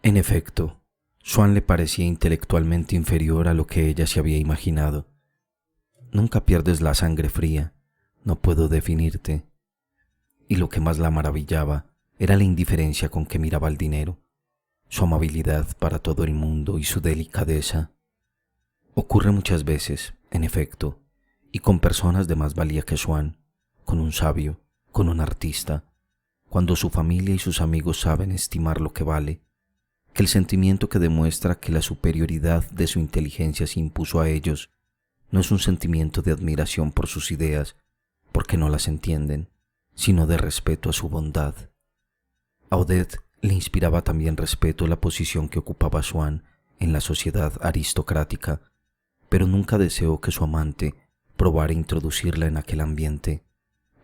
En efecto, Swan le parecía intelectualmente inferior a lo que ella se había imaginado. Nunca pierdes la sangre fría, no puedo definirte. Y lo que más la maravillaba era la indiferencia con que miraba el dinero, su amabilidad para todo el mundo y su delicadeza. Ocurre muchas veces, en efecto, y con personas de más valía que Swan, con un sabio, con un artista, cuando su familia y sus amigos saben estimar lo que vale, que el sentimiento que demuestra que la superioridad de su inteligencia se impuso a ellos no es un sentimiento de admiración por sus ideas, porque no las entienden, sino de respeto a su bondad. A Odette le inspiraba también respeto la posición que ocupaba Swan en la sociedad aristocrática, pero nunca deseó que su amante probara introducirla en aquel ambiente.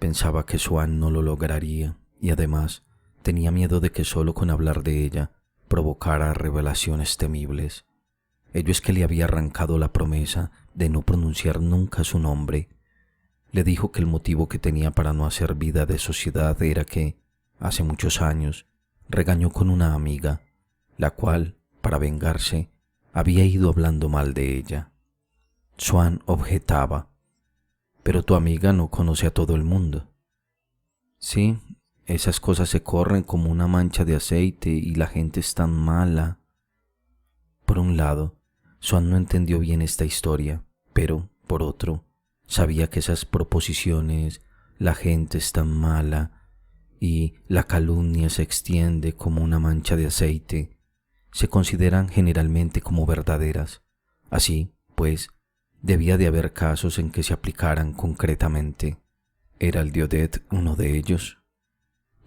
Pensaba que Swan no lo lograría y además tenía miedo de que solo con hablar de ella provocara revelaciones temibles. Ello es que le había arrancado la promesa de no pronunciar nunca su nombre. Le dijo que el motivo que tenía para no hacer vida de sociedad era que, hace muchos años, regañó con una amiga, la cual, para vengarse, había ido hablando mal de ella. Swan objetaba: «Pero tu amiga no conoce a todo el mundo». «Sí, esas cosas se corren como una mancha de aceite y la gente es tan mala». Por un lado, Swan no entendió bien esta historia, pero, por otro, sabía que esas proposiciones, la gente es tan mala y la calumnia se extiende como una mancha de aceite, se consideran generalmente como verdaderas. Así, pues, debía de haber casos en que se aplicaran concretamente. ¿Era el de Odette uno de ellos?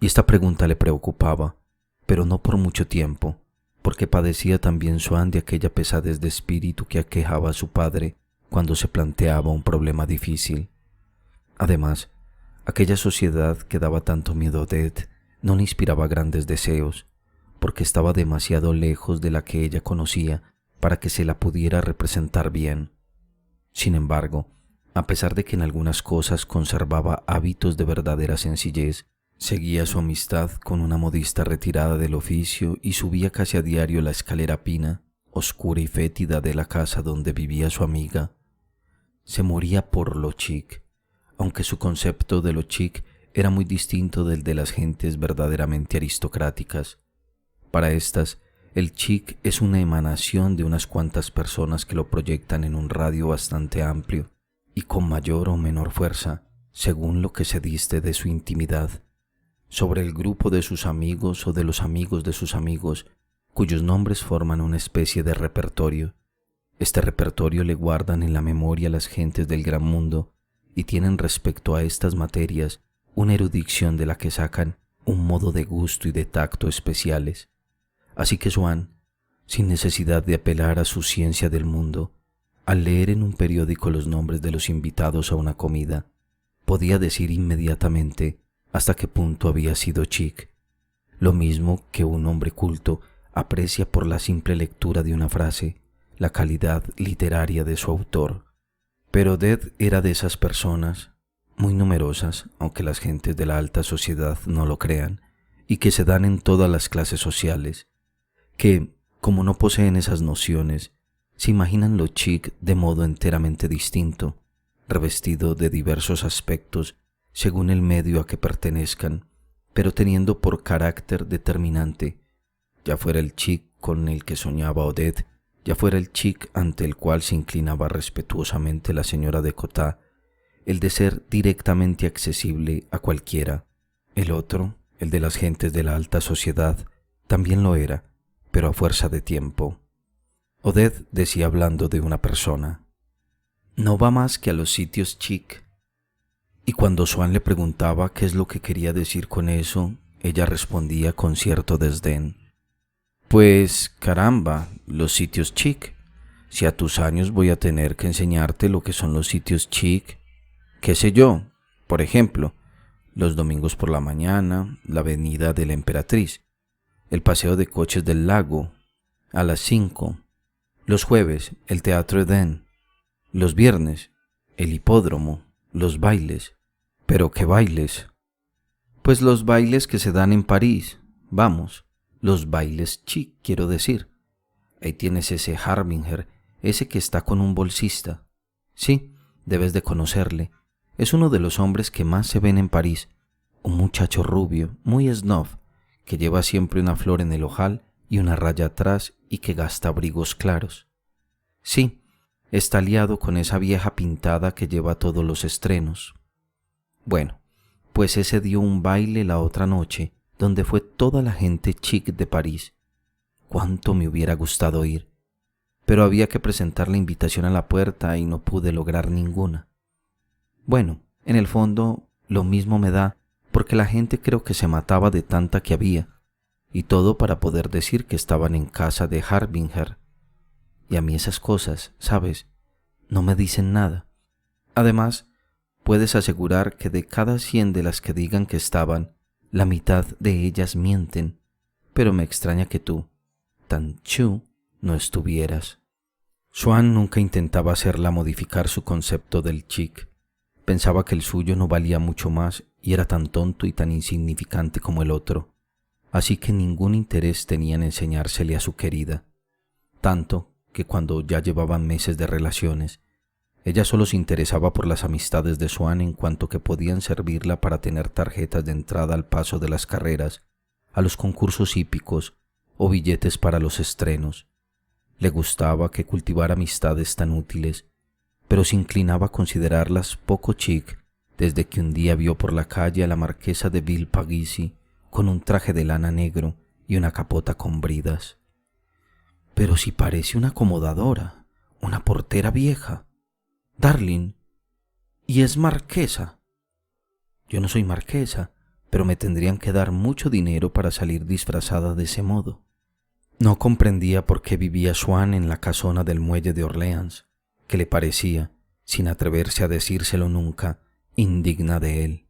Y esta pregunta le preocupaba, pero no por mucho tiempo, porque padecía también Swan de aquella pesadez de espíritu que aquejaba a su padre cuando se planteaba un problema difícil. Además, aquella sociedad que daba tanto miedo a Odette no le inspiraba grandes deseos, porque estaba demasiado lejos de la que ella conocía para que se la pudiera representar bien. Sin embargo, a pesar de que en algunas cosas conservaba hábitos de verdadera sencillez, seguía su amistad con una modista retirada del oficio y subía casi a diario la escalera pina, oscura y fétida de la casa donde vivía su amiga. Se moría por lo chic, aunque su concepto de lo chic era muy distinto del de las gentes verdaderamente aristocráticas. Para estas, el chic es una emanación de unas cuantas personas que lo proyectan en un radio bastante amplio y con mayor o menor fuerza, según lo que se diste de su intimidad, sobre el grupo de sus amigos o de los amigos de sus amigos, cuyos nombres forman una especie de repertorio. Este repertorio le guardan en la memoria las gentes del gran mundo y tienen respecto a estas materias una erudición de la que sacan un modo de gusto y de tacto especiales. Así que Swan, sin necesidad de apelar a su ciencia del mundo, al leer en un periódico los nombres de los invitados a una comida, podía decir inmediatamente hasta qué punto había sido chic, lo mismo que un hombre culto aprecia por la simple lectura de una frase la calidad literaria de su autor. Pero Odette era de esas personas, muy numerosas, aunque las gentes de la alta sociedad no lo crean, y que se dan en todas las clases sociales, que, como no poseen esas nociones, se imaginan lo chic de modo enteramente distinto, revestido de diversos aspectos según el medio a que pertenezcan, pero teniendo por carácter determinante, ya fuera el chic con el que soñaba Odette, ya fuera el chic ante el cual se inclinaba respetuosamente la señora de Cotat, el de ser directamente accesible a cualquiera. El otro, el de las gentes de la alta sociedad, también lo era, pero a fuerza de tiempo. Odette decía hablando de una persona: «No va más que a los sitios chic». Y cuando Swan le preguntaba qué es lo que quería decir con eso, ella respondía con cierto desdén: «Pues caramba, los sitios chic. Si a tus años voy a tener que enseñarte lo que son los sitios chic, qué sé yo, por ejemplo, los domingos por la mañana, la avenida de la Emperatriz, el paseo de coches del lago a las 5, los jueves el Teatro Eden, los viernes el hipódromo, los bailes». «¿Pero qué bailes?» «Pues los bailes que se dan en París, vamos, Los bailes chic, quiero decir. Ahí tienes ese Harbinger, ese que está con un bolsista. Sí, debes de conocerle. Es uno de los hombres que más se ven en París. Un muchacho rubio, muy snob, que lleva siempre una flor en el ojal y una raya atrás y que gasta abrigos claros. Sí, está liado con esa vieja pintada que lleva todos los estrenos. Bueno, pues ese dio un baile la otra noche, donde fue toda la gente chic de París. Cuánto me hubiera gustado ir, pero había que presentar la invitación a la puerta y no pude lograr ninguna. Bueno, en el fondo, lo mismo me da, porque la gente creo que se mataba de tanta que había, y todo para poder decir que estaban en casa de Harbinger. Y a mí esas cosas, ¿sabes?, no me dicen nada. Además, puedes asegurar que de cada 100 de las que digan que estaban, la mitad de ellas mienten, pero me extraña que tú, tan chu, no estuvieras. Swann nunca intentaba hacerla modificar su concepto del chic. Pensaba que el suyo no valía mucho más y era tan tonto y tan insignificante como el otro, así que ningún interés tenía en enseñársele a su querida. Tanto que cuando ya llevaban meses de relaciones, ella solo se interesaba por las amistades de Swann en cuanto que podían servirla para tener tarjetas de entrada al paso de las carreras, a los concursos hípicos o billetes para los estrenos. Le gustaba que cultivara amistades tan útiles, pero se inclinaba a considerarlas poco chic desde que un día vio por la calle a la marquesa de Villeparisis con un traje de lana negro y una capota con bridas. Pero si parece una acomodadora, una portera vieja. Darling, y es marquesa. Yo no soy marquesa, pero me tendrían que dar mucho dinero para salir disfrazada de ese modo. No comprendía por qué vivía Swann en la casona del muelle de Orleans, que le parecía, sin atreverse a decírselo nunca, indigna de él.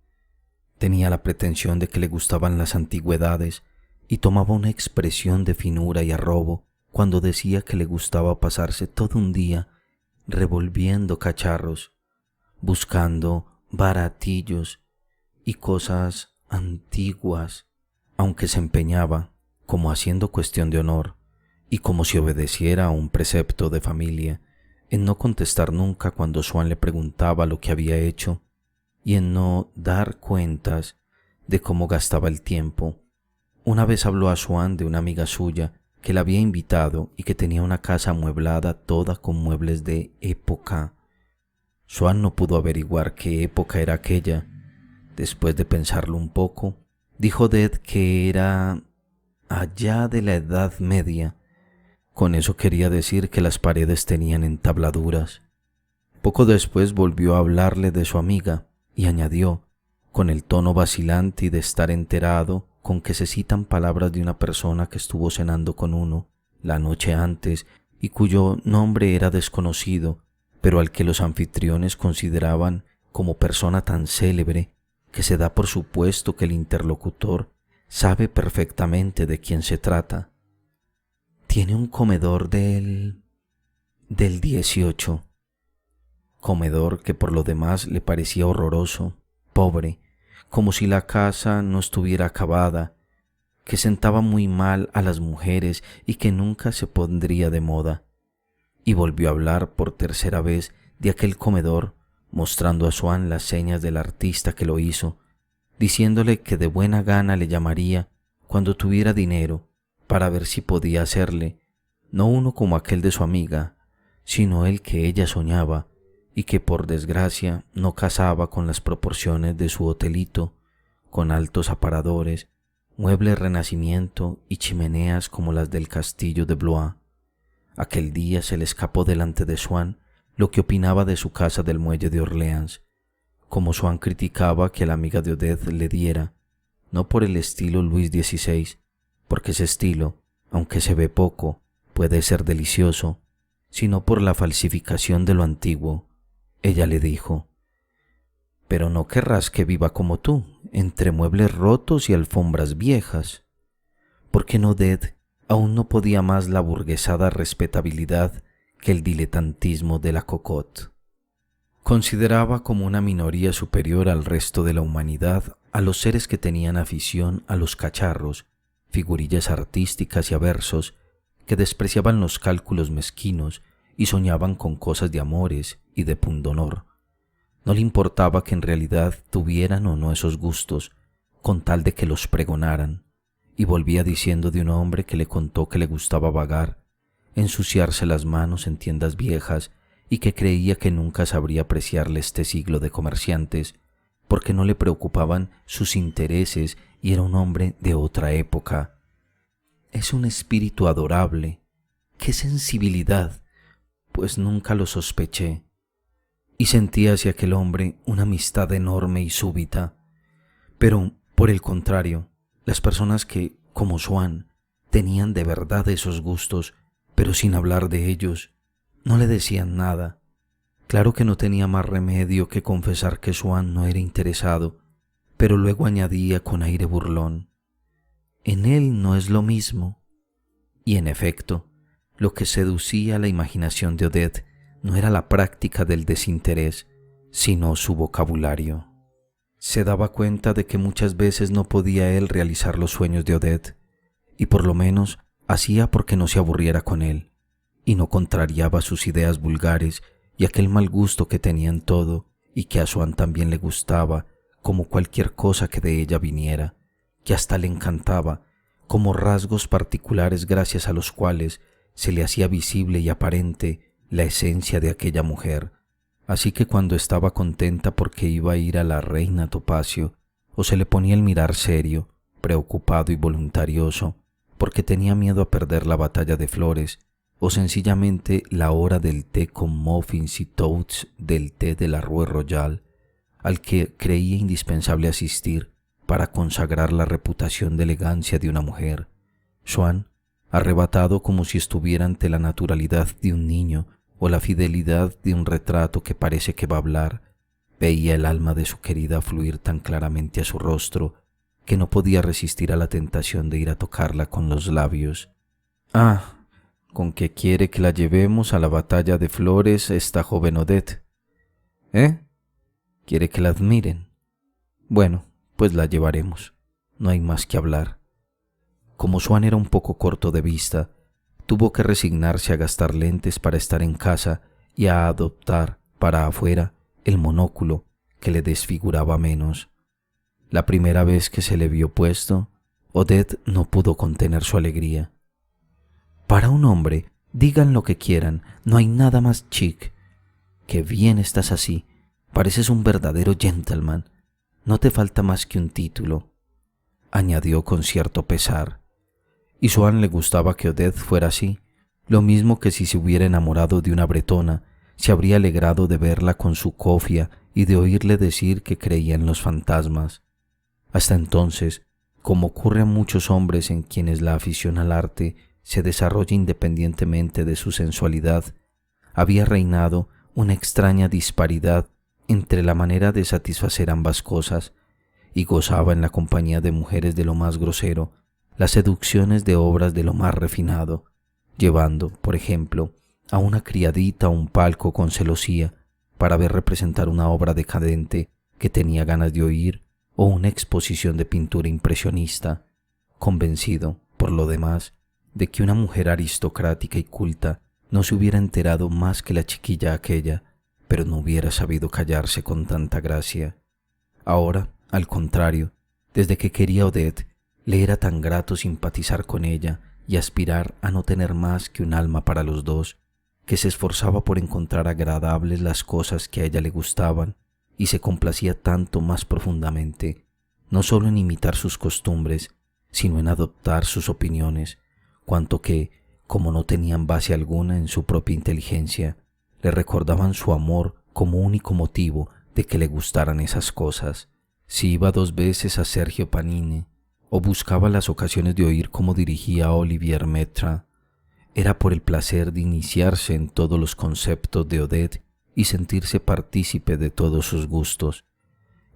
Tenía la pretensión de que le gustaban las antigüedades y tomaba una expresión de finura y arrobo cuando decía que le gustaba pasarse todo un día revolviendo cacharros, buscando baratillos y cosas antiguas, aunque se empeñaba, como haciendo cuestión de honor y como si obedeciera a un precepto de familia, en no contestar nunca cuando Swann le preguntaba lo que había hecho y en no dar cuentas de cómo gastaba el tiempo. Una vez habló a Swann de una amiga suya que la había invitado y que tenía una casa amueblada toda con muebles de época. Swann no pudo averiguar qué época era aquella. Después de pensarlo un poco, dijo Dead que era allá de la Edad Media. Con eso quería decir que las paredes tenían entabladuras. Poco después volvió a hablarle de su amiga y añadió, con el tono vacilante y de estar enterado, con que se citan palabras de una persona que estuvo cenando con uno la noche antes y cuyo nombre era desconocido, pero al que los anfitriones consideraban como persona tan célebre que se da por supuesto que el interlocutor sabe perfectamente de quién se trata. Tiene un comedor del 18. Comedor que por lo demás le parecía horroroso, pobre, como si la casa no estuviera acabada, que sentaba muy mal a las mujeres y que nunca se pondría de moda. Y volvió a hablar por tercera vez de aquel comedor, mostrando a Swann las señas del artista que lo hizo, diciéndole que de buena gana le llamaría cuando tuviera dinero para ver si podía hacerle, no uno como aquel de su amiga, sino el que ella soñaba, y que por desgracia no casaba con las proporciones de su hotelito, con altos aparadores, muebles renacimiento y chimeneas como las del castillo de Blois. Aquel día se le escapó delante de Swann lo que opinaba de su casa del muelle de Orleans, como Swann criticaba que la amiga de Odette le diera, no por el estilo Luis XVI, porque ese estilo, aunque se ve poco, puede ser delicioso, sino por la falsificación de lo antiguo. Ella le dijo, «Pero no querrás que viva como tú, entre muebles rotos y alfombras viejas». Porque en Odette aún no podía más la burguesada respetabilidad que el diletantismo de la cocotte. Consideraba como una minoría superior al resto de la humanidad a los seres que tenían afición a los cacharros, figurillas artísticas y a versos, que despreciaban los cálculos mezquinos y soñaban con cosas de amores y de pundonor. No le importaba que en realidad tuvieran o no esos gustos, con tal de que los pregonaran, y volvía diciendo de un hombre que le contó que le gustaba vagar, ensuciarse las manos en tiendas viejas y que creía que nunca sabría apreciarle este siglo de comerciantes, porque no le preocupaban sus intereses y era un hombre de otra época. Es un espíritu adorable. ¡Qué sensibilidad! Pues nunca lo sospeché. Y sentía hacia aquel hombre una amistad enorme y súbita. Pero, por el contrario, las personas que, como Swann, tenían de verdad esos gustos, pero sin hablar de ellos, no le decían nada. Claro que no tenía más remedio que confesar que Swann no era interesado, pero luego añadía con aire burlón: «En él no es lo mismo». Y en efecto, lo que seducía la imaginación de Odette no era la práctica del desinterés, sino su vocabulario. Se daba cuenta de que muchas veces no podía él realizar los sueños de Odette, y por lo menos hacía porque no se aburriera con él, y no contrariaba sus ideas vulgares y aquel mal gusto que tenía en todo, y que a Swann también le gustaba, como cualquier cosa que de ella viniera, que hasta le encantaba, como rasgos particulares gracias a los cuales se le hacía visible y aparente la esencia de aquella mujer. Así que cuando estaba contenta porque iba a ir a la reina Topacio, o se le ponía el mirar serio, preocupado y voluntarioso, porque tenía miedo a perder la batalla de flores, o sencillamente la hora del té con muffins y toasts del té de la Rue Royale, al que creía indispensable asistir para consagrar la reputación de elegancia de una mujer, Swann, arrebatado como si estuviera ante la naturalidad de un niño o la fidelidad de un retrato que parece que va a hablar, veía el alma de su querida fluir tan claramente a su rostro que no podía resistir a la tentación de ir a tocarla con los labios. «Ah, ¿con qué quiere que la llevemos a la batalla de flores esta joven Odette? ¿Quiere que la admiren? Bueno, pues la llevaremos. No hay más que hablar». Como Swann era un poco corto de vista, tuvo que resignarse a gastar lentes para estar en casa y a adoptar para afuera el monóculo que le desfiguraba menos. La primera vez que se le vio puesto, Odette no pudo contener su alegría. «Para un hombre, digan lo que quieran, no hay nada más chic. ¡Qué bien estás así! Pareces un verdadero gentleman. No te falta más que un título», añadió con cierto pesar. Y Swann le gustaba que Odette fuera así, lo mismo que si se hubiera enamorado de una bretona, se habría alegrado de verla con su cofia y de oírle decir que creía en los fantasmas. Hasta entonces, como ocurre a muchos hombres en quienes la afición al arte se desarrolla independientemente de su sensualidad, había reinado una extraña disparidad entre la manera de satisfacer ambas cosas, y gozaba en la compañía de mujeres de lo más grosero las seducciones de obras de lo más refinado, llevando, por ejemplo, a una criadita a un palco con celosía para ver representar una obra decadente que tenía ganas de oír o una exposición de pintura impresionista, convencido, por lo demás, de que una mujer aristocrática y culta no se hubiera enterado más que la chiquilla aquella, pero no hubiera sabido callarse con tanta gracia. Ahora, al contrario, desde que quería a Odette, le era tan grato simpatizar con ella y aspirar a no tener más que un alma para los dos, que se esforzaba por encontrar agradables las cosas que a ella le gustaban y se complacía tanto más profundamente, no solo en imitar sus costumbres, sino en adoptar sus opiniones, cuanto que, como no tenían base alguna en su propia inteligencia, le recordaban su amor como único motivo de que le gustaran esas cosas. Si iba 2 veces a Sergio Panini, o buscaba las ocasiones de oír cómo dirigía a Olivier Metra, era por el placer de iniciarse en todos los conceptos de Odette y sentirse partícipe de todos sus gustos,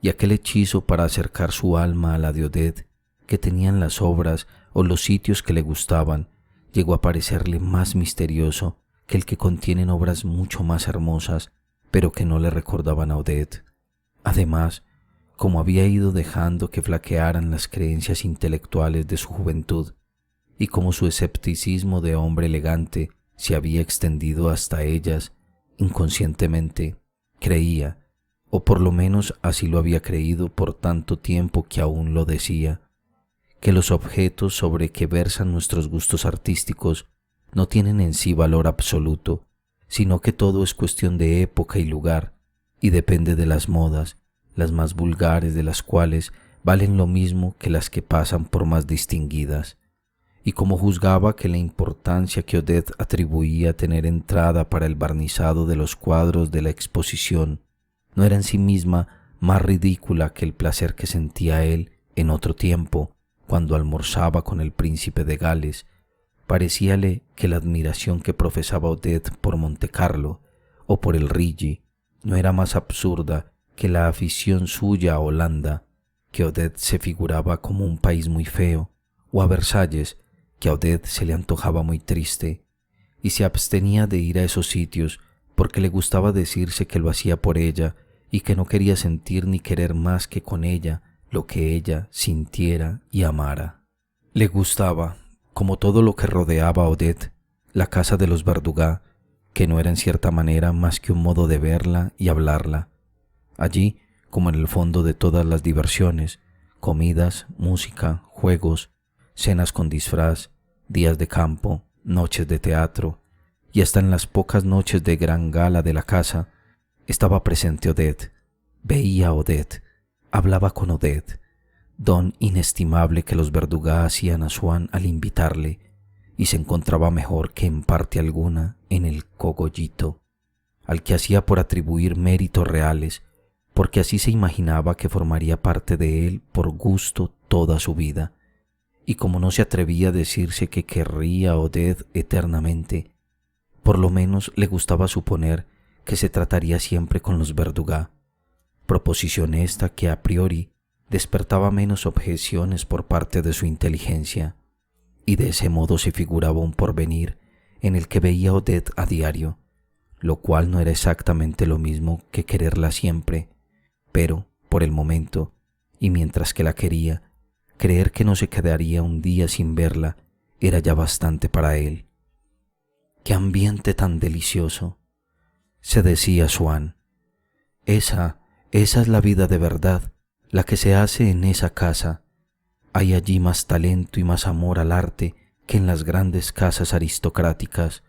y aquel hechizo para acercar su alma a la de Odette que tenían las obras o los sitios que le gustaban llegó a parecerle más misterioso que el que contienen obras mucho más hermosas pero que no le recordaban a Odette. Además, como había ido dejando que flaquearan las creencias intelectuales de su juventud y como su escepticismo de hombre elegante se había extendido hasta ellas, inconscientemente creía, o por lo menos así lo había creído por tanto tiempo que aún lo decía, que los objetos sobre que versan nuestros gustos artísticos no tienen en sí valor absoluto, sino que todo es cuestión de época y lugar, y depende de las modas, las más vulgares de las cuales valen lo mismo que las que pasan por más distinguidas. Y como juzgaba que la importancia que Odette atribuía a tener entrada para el barnizado de los cuadros de la exposición no era en sí misma más ridícula que el placer que sentía él en otro tiempo, cuando almorzaba con el príncipe de Gales, parecíale que la admiración que profesaba Odette por Montecarlo o por el Rigi no era más absurda que la afición suya a Holanda, que Odette se figuraba como un país muy feo, o a Versalles, que a Odette se le antojaba muy triste, y se abstenía de ir a esos sitios porque le gustaba decirse que lo hacía por ella y que no quería sentir ni querer más que con ella lo que ella sintiera y amara. Le gustaba, como todo lo que rodeaba a Odette, la casa de los Verdugo, que no era en cierta manera más que un modo de verla y hablarla. Allí, como en el fondo de todas las diversiones, comidas, música, juegos, cenas con disfraz, días de campo, noches de teatro, y hasta en las pocas noches de gran gala de la casa, estaba presente Odette, veía a Odette, hablaba con Odette, don inestimable que los Verdugo hacían a Swann al invitarle, y se encontraba mejor que en parte alguna en el cogollito, al que hacía por atribuir méritos reales, porque así se imaginaba que formaría parte de él por gusto toda su vida, y como no se atrevía a decirse que querría a Odette eternamente, por lo menos le gustaba suponer que se trataría siempre con los Verdugo, proposición esta que a priori despertaba menos objeciones por parte de su inteligencia, y de ese modo se figuraba un porvenir en el que veía a Odette a diario, lo cual no era exactamente lo mismo que quererla siempre, pero, por el momento, y mientras que la quería, creer que no se quedaría un día sin verla era ya bastante para él. ¡Qué ambiente tan delicioso!, se decía Swann. Esa es la vida de verdad, la que se hace en esa casa. Hay allí más talento y más amor al arte que en las grandes casas aristocráticas.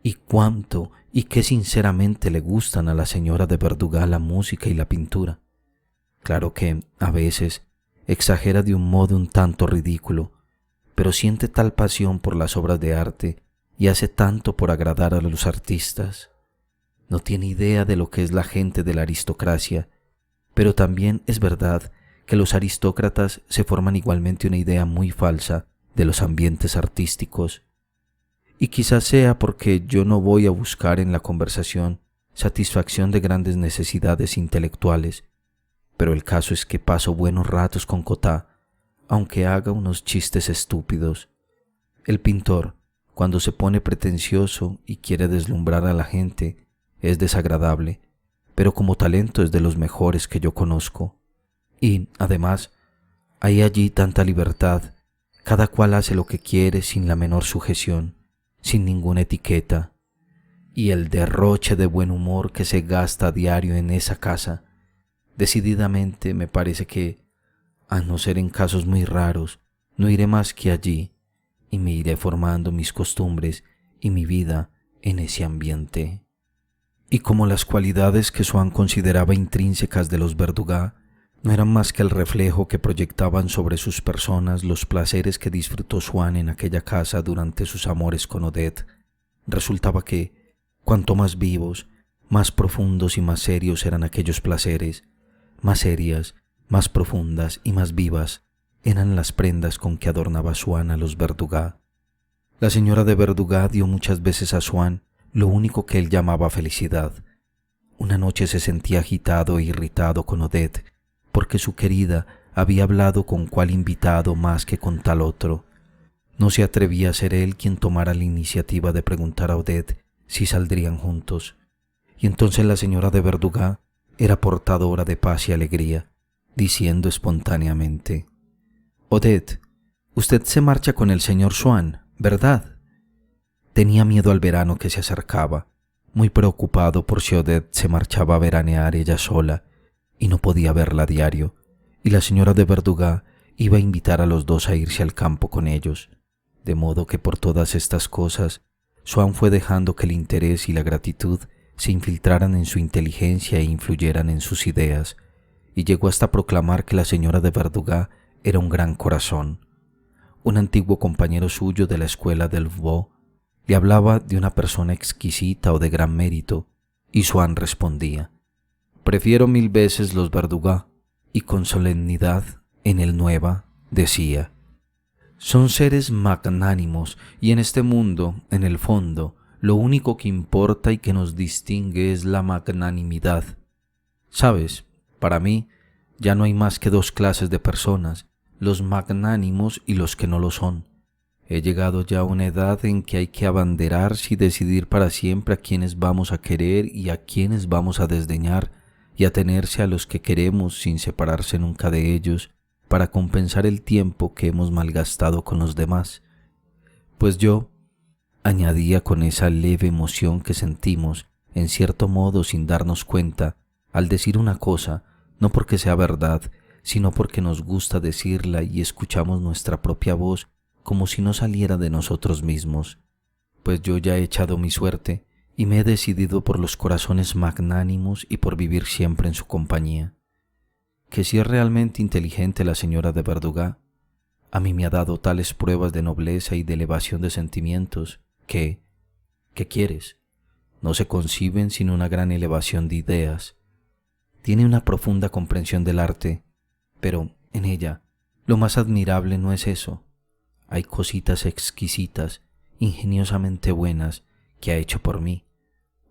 Y cuánto y qué sinceramente le gustan a la señora de Verdugo la música y la pintura. Claro que, a veces, exagera de un modo un tanto ridículo, pero siente tal pasión por las obras de arte y hace tanto por agradar a los artistas. No tiene idea de lo que es la gente de la aristocracia, pero también es verdad que los aristócratas se forman igualmente una idea muy falsa de los ambientes artísticos. Y quizás sea porque yo no voy a buscar en la conversación satisfacción de grandes necesidades intelectuales, pero el caso es que paso buenos ratos con Cottard, aunque haga unos chistes estúpidos. El pintor, cuando se pone pretencioso y quiere deslumbrar a la gente, es desagradable, pero como talento es de los mejores que yo conozco. Y, además, hay allí tanta libertad, cada cual hace lo que quiere sin la menor sujeción, sin ninguna etiqueta, y el derroche de buen humor que se gasta a diario en esa casa, decididamente me parece que, a no ser en casos muy raros, no iré más que allí, y me iré formando mis costumbres y mi vida en ese ambiente. Y como las cualidades que Swann consideraba intrínsecas de los Verdugo no eran más que el reflejo que proyectaban sobre sus personas los placeres que disfrutó Swann en aquella casa durante sus amores con Odette, resultaba que, cuanto más vivos, más profundos y más serios eran aquellos placeres, más serias, más profundas y más vivas eran las prendas con que adornaba Swann a los Verdugo. La señora de Verdugo dio muchas veces a Swann lo único que él llamaba felicidad. Una noche se sentía agitado e irritado con Odette, porque su querida había hablado con cual invitado más que con tal otro. No se atrevía a ser él quien tomara la iniciativa de preguntar a Odette si saldrían juntos, y entonces la señora de Verdugo era portadora de paz y alegría, diciendo espontáneamente: «Odette, usted se marcha con el señor Swann, ¿verdad?». Tenía miedo al verano que se acercaba, muy preocupado por si Odette se marchaba a veranear ella sola y no podía verla a diario, y la señora de Verdugas iba a invitar a los dos a irse al campo con ellos, de modo que por todas estas cosas Swann fue dejando que el interés y la gratitud se infiltraran en su inteligencia e influyeran en sus ideas, y llegó hasta proclamar que la señora de Verdugas era un gran corazón. Un antiguo compañero suyo de la escuela del Vaux le hablaba de una persona exquisita o de gran mérito, y Swann respondía: «Prefiero 1000 veces los Verdugas», y con solemnidad, en el Nueva, decía: «Son seres magnánimos, y en este mundo, en el fondo, lo único que importa y que nos distingue es la magnanimidad. ¿Sabes? Para mí, ya no hay más que 2 clases de personas, los magnánimos y los que no lo son. He llegado ya a una edad en que hay que abanderarse y decidir para siempre a quienes vamos a querer y a quienes vamos a desdeñar, y atenerse a los que queremos sin separarse nunca de ellos, para compensar el tiempo que hemos malgastado con los demás. Pues yo», añadía con esa leve emoción que sentimos, en cierto modo sin darnos cuenta, al decir una cosa, no porque sea verdad, sino porque nos gusta decirla y escuchamos nuestra propia voz como si no saliera de nosotros mismos, «pues yo ya he echado mi suerte y me he decidido por los corazones magnánimos y por vivir siempre en su compañía. Que si es realmente inteligente la señora de Verdugas, a mí me ha dado tales pruebas de nobleza y de elevación de sentimientos que, ¿qué quieres?, no se conciben sin una gran elevación de ideas. Tiene una profunda comprensión del arte, pero en ella lo más admirable no es eso. Hay cositas exquisitas, ingeniosamente buenas, que ha hecho por mí,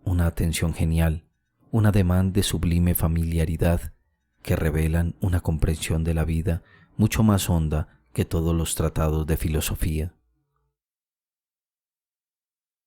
una atención genial, un ademán de sublime familiaridad, que revelan una comprensión de la vida mucho más honda que todos los tratados de filosofía.